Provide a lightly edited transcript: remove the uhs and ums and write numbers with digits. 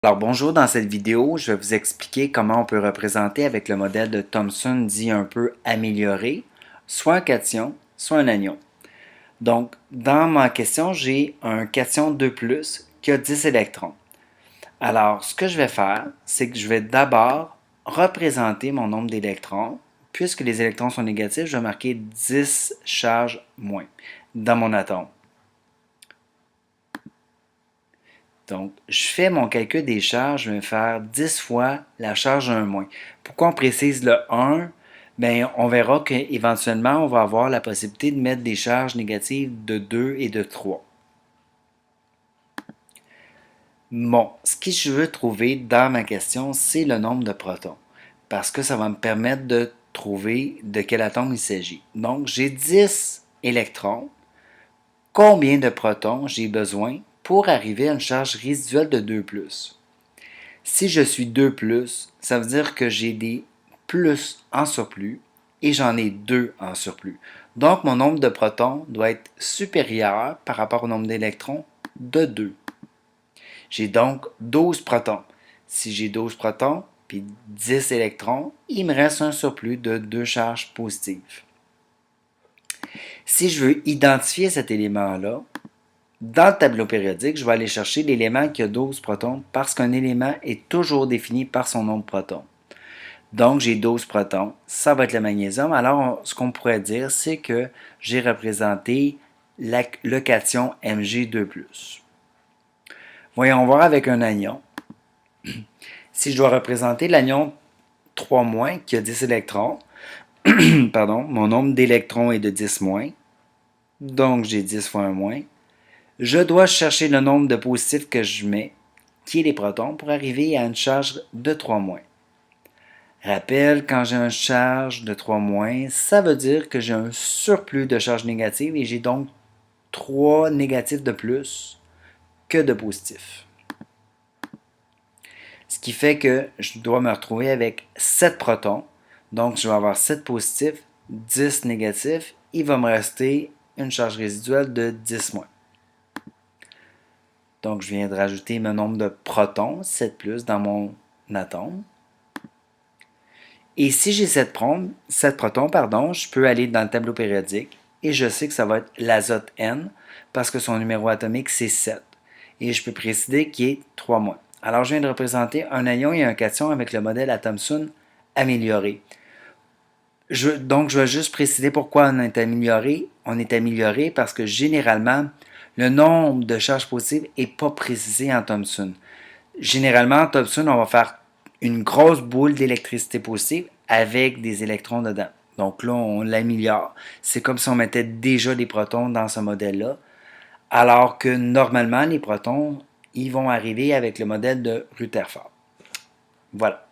Alors bonjour, dans cette vidéo, je vais vous expliquer comment on peut représenter avec le modèle de Thomson dit un peu amélioré, soit un cation, soit un anion. Donc, dans ma question, j'ai un cation 2+, qui a 10 électrons. Alors, ce que je vais faire, c'est que je vais d'abord représenter mon nombre d'électrons. Puisque les électrons sont négatifs, je vais marquer 10 charges moins dans mon atome. Donc, je fais mon calcul des charges, je vais faire 10 fois la charge 1-. Pourquoi on précise le 1? Bien, on verra qu'éventuellement, on va avoir la possibilité de mettre des charges négatives de 2 et de 3. Bon, ce que je veux trouver dans ma question, c'est le nombre de protons. Parce que ça va me permettre de trouver de quel atome il s'agit. Donc, j'ai 10 électrons. Combien de protons j'ai besoin pour arriver à une charge résiduelle de 2+. Si je suis 2+, ça veut dire que j'ai des plus en surplus et j'en ai 2 en surplus. Donc, mon nombre de protons doit être supérieur par rapport au nombre d'électrons de 2. J'ai donc 12 protons. Si j'ai 12 protons puis 10 électrons, il me reste un surplus de 2 charges positives. Si je veux identifier cet élément-là, dans le tableau périodique, je vais aller chercher l'élément qui a 12 protons parce qu'un élément est toujours défini par son nombre de protons. Donc, j'ai 12 protons, ça va être le magnésium. Alors, ce qu'on pourrait dire, c'est que j'ai représenté le cation Mg2+. Voyons voir avec un anion. Si je dois représenter l'anion 3- qui a 10 électrons, pardon, mon nombre d'électrons est de 10-, donc j'ai 10 fois 1-. Je dois chercher le nombre de positifs que je mets, qui est les protons, pour arriver à une charge de 3-. Rappel, quand j'ai une charge de 3-, ça veut dire que j'ai un surplus de charge négative et j'ai donc 3 négatifs de plus que de positifs. Ce qui fait que je dois me retrouver avec 7 protons. Donc, je vais avoir 7 positifs, 10 négatifs. Il va me rester une charge résiduelle de 10-. Donc, je viens de rajouter mon nombre de protons, 7+, dans mon atome. Et si j'ai 7 protons, je peux aller dans le tableau périodique et je sais que ça va être l'azote N parce que son numéro atomique, c'est 7. Et je peux préciser qu'il est 3-. Alors, je viens de représenter un anion et un cation avec le modèle à Thomson amélioré. Donc, je vais juste préciser pourquoi on est amélioré. On est amélioré parce que généralement, le nombre de charges positives n'est pas précisé en Thomson. Généralement, en Thomson, on va faire une grosse boule d'électricité positive avec des électrons dedans. Donc là, on l'améliore. C'est comme si on mettait déjà des protons dans ce modèle-là. Alors que normalement, les protons, ils vont arriver avec le modèle de Rutherford. Voilà.